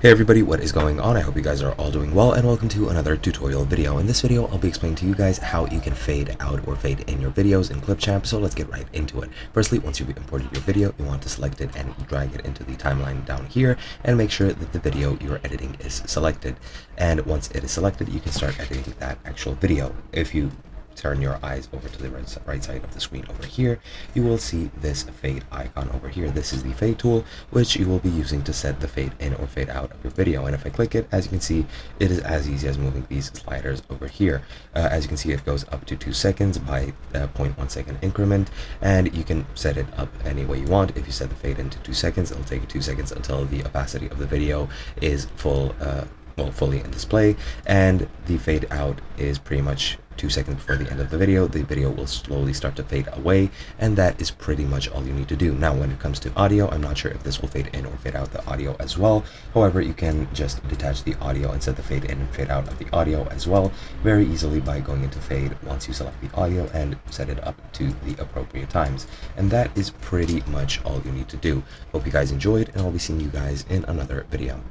Hey everybody, what is going on? I hope you guys are all doing well, and welcome to another tutorial video. In this video, I'll be explaining to you guys how you can fade out or fade in your videos in Clipchamp, so let's get right into it. Firstly, once you've imported your video, you want to select it and drag it into the timeline down here, and make sure that the video you're editing is selected. And once it is selected, you can start editing that actual video. If you turn your eyes over to the right side of the screen over here, you will see this fade icon over here. This is the fade tool, which you will be using to set the fade in or fade out of your video. And if I click it, as you can see, it is as easy as moving these sliders over here. As you can see, it goes up to 2 seconds by 0.1 second increment, and you can set it up any way you want. If you set the fade into 2 seconds, it'll take 2 seconds until the opacity of the video is fully in display, and the fade out is pretty much 2 seconds before the end of the video. The video will slowly start to fade away, and that is pretty much all you need to do. Now, when it comes to audio, I'm not sure if this will fade in or fade out the audio as well. However, you can just detach the audio and set the fade in and fade out of the audio as well very easily by going into fade once you select the audio and set it up to the appropriate times. And that is pretty much all you need to do. Hope you guys enjoyed, and I'll be seeing you guys in another video.